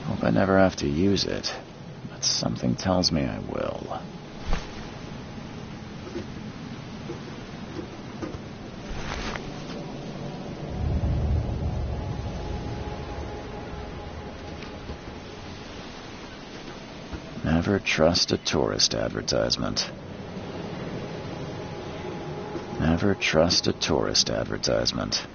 Hope I never have to use it, but something tells me I will. Never trust a tourist advertisement. Never trust a tourist advertisement.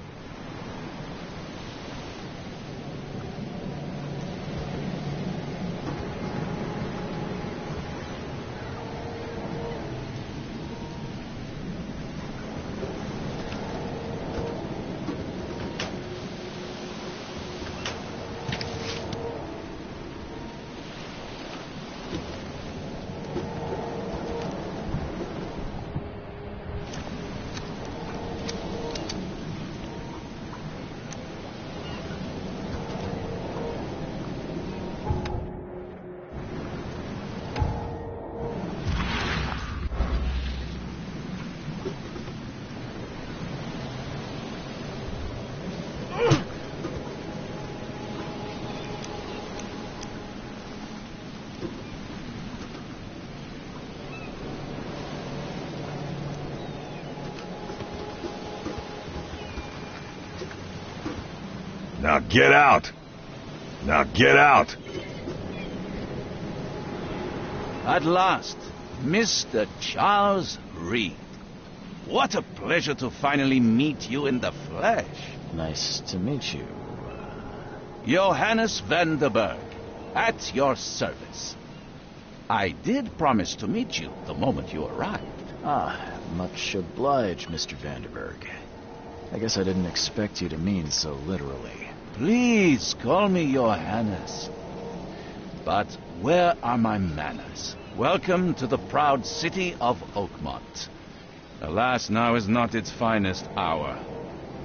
Now get out! Now get out! At last, Mr. Charles Reed. What a pleasure to finally meet you in the flesh. Nice to meet you. Johannes Vanderberg, at your service. I did promise to meet you the moment you arrived. Ah, much obliged, Mr. Vanderberg. I guess I didn't expect you to mean so literally. Please call me Johannes. But where are my manners? Welcome to the proud city of Oakmont. Alas, now is not its finest hour,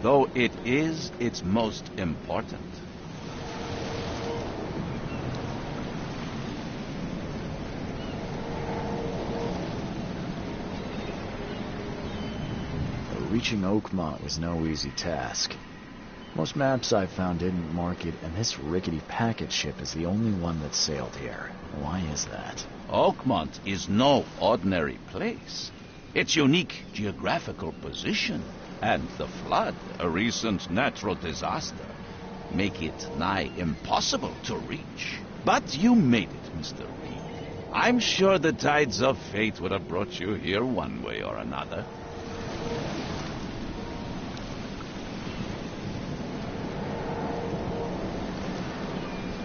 though it is its most important. Reaching Oakmont was no easy task. Most maps I found didn't mark it, and this rickety packet ship is the only one that sailed here. Why is that? Oakmont is no ordinary place. Its unique geographical position and the flood, a recent natural disaster, make it nigh impossible to reach. But you made it, Mr. Reed. I'm sure the tides of fate would have brought you here one way or another.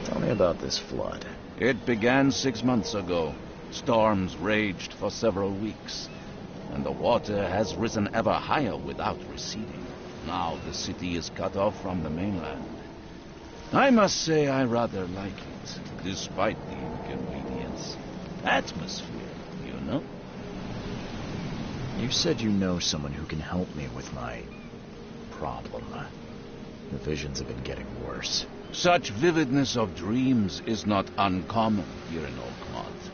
Tell me about this flood. It began 6 months ago. Storms raged for several weeks, and the water has risen ever higher without receding. Now the city is cut off from the mainland. I must say I rather like it, despite the inconvenience. Atmosphere, you know? You said you know someone who can help me with my problem. The visions have been getting worse. Such vividness of dreams is not uncommon here in Oakmont.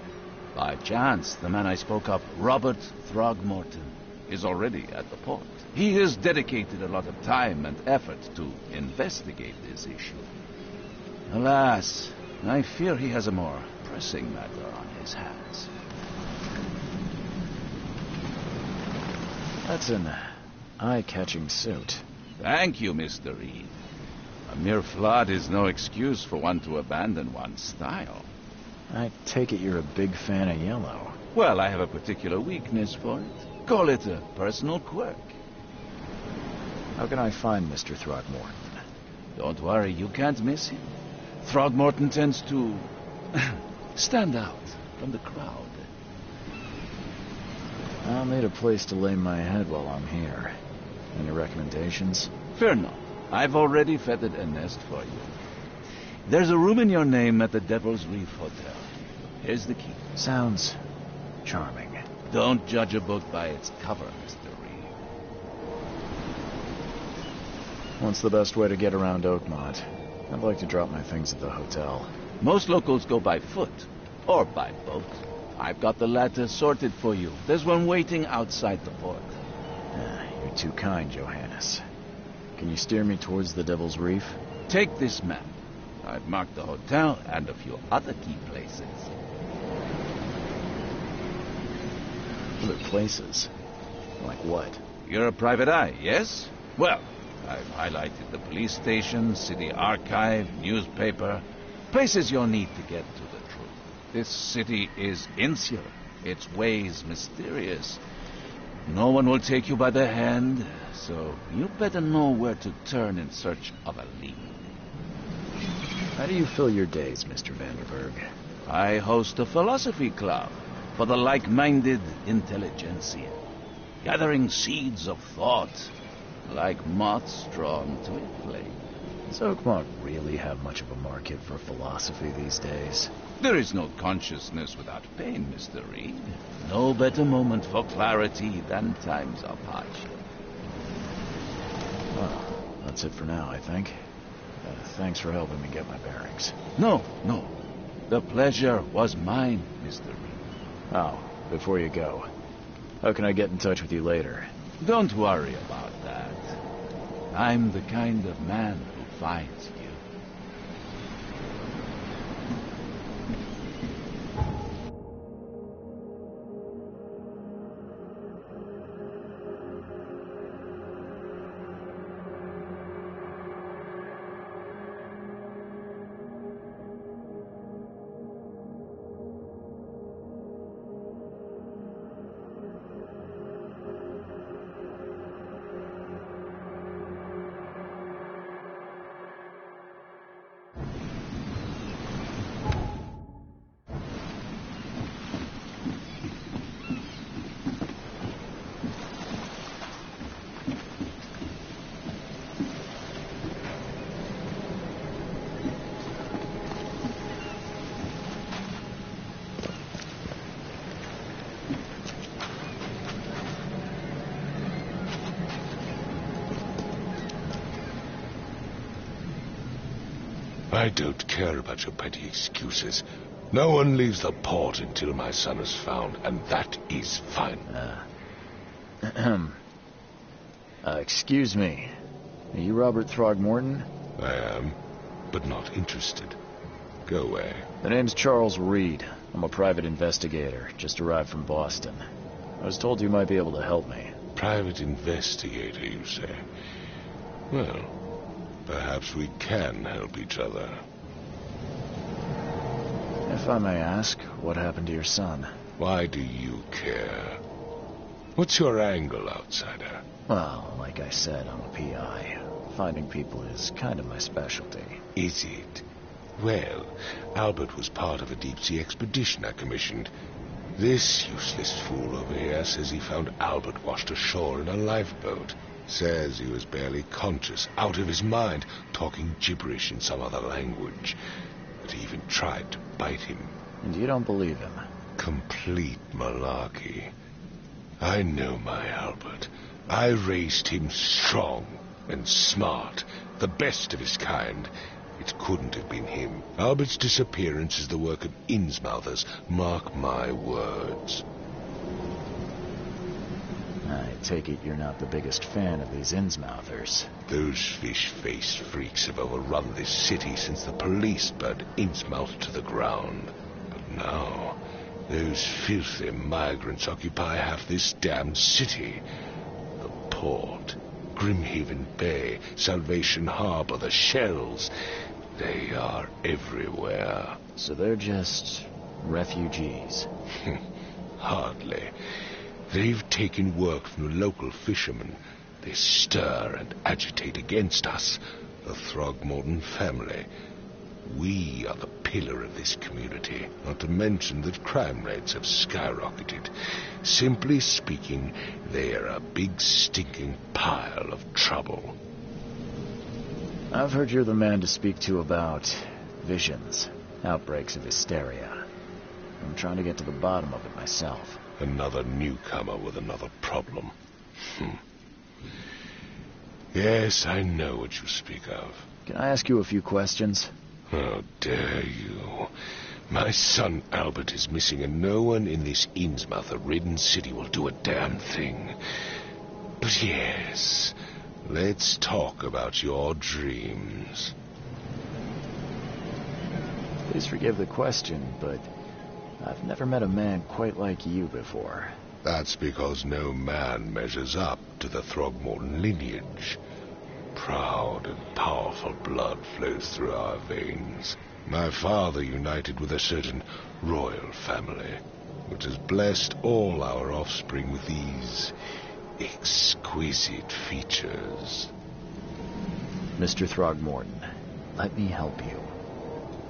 By chance, the man I spoke of, Robert Throgmorton, is already at the port. He has dedicated a lot of time and effort to investigate this issue. Alas, I fear he has a more pressing matter on his hands. That's an eye-catching suit. Thank you, Mr. Reed. A mere flood is no excuse for one to abandon one's style. I take it you're a big fan of yellow. Well, I have a particular weakness for it. Call it a personal quirk. How can I find Mr. Throgmorton? Don't worry, you can't miss him. Throgmorton tends to stand out from the crowd. I'll need a place to lay my head while I'm here. Any recommendations? Fear not. I've already fettered a nest for you. There's a room in your name at the Devil's Reef Hotel. Here's the key. Sounds charming. Don't judge a book by its cover, Mr. Reed. What's the best way to get around Oakmont? I'd like to drop my things at the hotel. Most locals go by foot, or by boat. I've got the latter sorted for you. There's one waiting outside the port. You're too kind, Johannes. Can you steer me towards the Devil's Reef? Take this map. I've marked the hotel and a few other key places. Other places? Like what? You're a private eye, yes? Well, I've highlighted the police station, city archive, newspaper, places you'll need to get to the truth. This city is insular, its ways mysterious. No one will take you by the hand, so you better know where to turn in search of a lead. How do you fill your days, Mr. Vanderberg? I host a philosophy club for the like-minded intelligentsia, gathering seeds of thought like moths drawn to a flame. Does Oakmont really have much of a market for philosophy these days? There is no consciousness without pain, Mr. Reed. No better moment for clarity than times of hardship. Well, that's it for now, I think. Thanks for helping me get my bearings. No. The pleasure was mine, Mr. Reed. Oh, before you go, how can I get in touch with you later? Don't worry about that. I'm the kind of man who finds you. I don't care about your petty excuses. No one leaves the port until my son is found, and that is fine. Excuse me. Are you Robert Throgmorton? I am, but not interested. Go away. The name's Charles Reed. I'm a private investigator, just arrived from Boston. I was told you might be able to help me. Private investigator, you say? Well, perhaps we can help each other. If I may ask, what happened to your son? Why do you care? What's your angle, outsider? Well, like I said, I'm a PI. Finding people is kind of my specialty. Is it? Well, Albert was part of a deep-sea expedition I commissioned. This useless fool over here says he found Albert washed ashore in a lifeboat. Says he was barely conscious, out of his mind, talking gibberish in some other language. But he even tried to bite him. And you don't believe him? Complete malarkey. I know my Albert. I raised him strong. and smart, the best of his kind. It couldn't have been him. Albert's disappearance is the work of Innsmouthers. Mark my words. I take it you're not the biggest fan of these Innsmouthers. Those fish-faced freaks have overrun this city since the police burned Innsmouth to the ground. But now, those filthy migrants occupy half this damned city. The port, Grimhaven Bay, Salvation Harbor, the shells. They are everywhere. So they're just refugees. Hardly. They've taken work from the local fishermen. They stir and agitate against us, the Throgmorton family. We are the pillar of this community, not to mention that crime rates have skyrocketed. Simply speaking, they are a big stinking pile of trouble. I've heard you're the man to speak to about visions, outbreaks of hysteria. I'm trying to get to the bottom of it myself. Another newcomer with another problem. Yes, I know what you speak of. Can I ask you a few questions? How dare you? My son Albert is missing, and no one in this Innsmouth-ridden city will do a damn thing. But yes, let's talk about your dreams. Please forgive the question, but I've never met a man quite like you before. That's because no man measures up to the Throgmorton lineage. Proud and powerful blood flows through our veins. My father united with a certain royal family, which has blessed all our offspring with these exquisite features. Mr. Throgmorton, let me help you.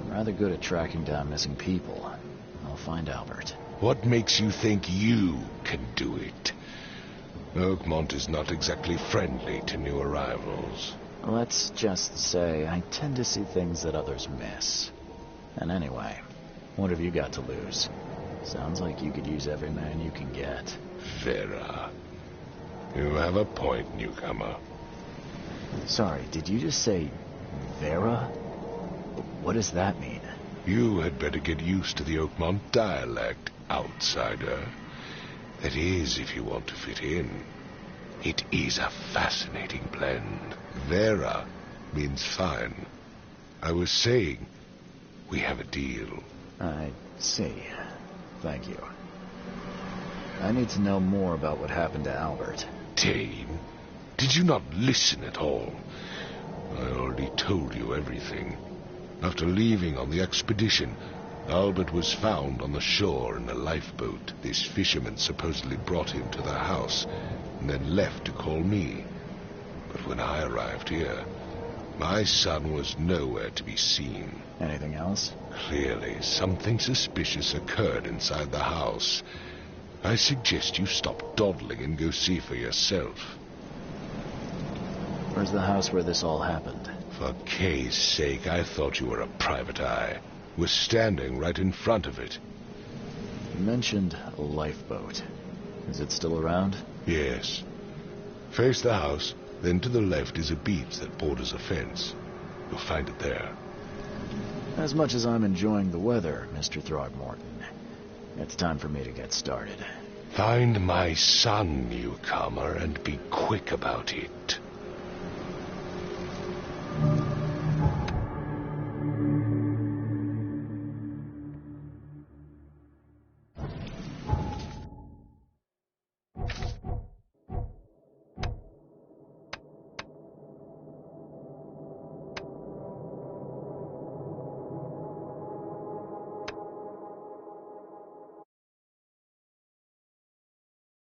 I'm rather good at tracking down missing people. I'll find Albert. What makes you think you can do it? Oakmont is not exactly friendly to new arrivals. Let's just say I tend to see things that others miss. And anyway, what have you got to lose? Sounds like you could use every man you can get. Vera. You have a point, newcomer. Sorry, did you just say Vera? What does that mean? You had better get used to the Oakmont dialect, outsider. That is, if you want to fit in. It is a fascinating blend. Vera means fine. I was saying, we have a deal. I see. Thank you. I need to know more about what happened to Albert. Dane, did you not listen at all? I already told you everything. After leaving on the expedition, Albert was found on the shore in a lifeboat. This fisherman supposedly brought him to the house and then left to call me. But when I arrived here, my son was nowhere to be seen. Anything else? Clearly, something suspicious occurred inside the house. I suggest you stop dawdling and go see for yourself. Where's the house where this all happened? For Kay's sake, I thought you were a private eye. We're standing right in front of it. You mentioned a lifeboat. Is it still around? Yes. Face the house, then to the left is a beach that borders a fence. You'll find it there. As much as I'm enjoying the weather, Mr. Throgmorton, it's time for me to get started. Find my son, newcomer, and be quick about it.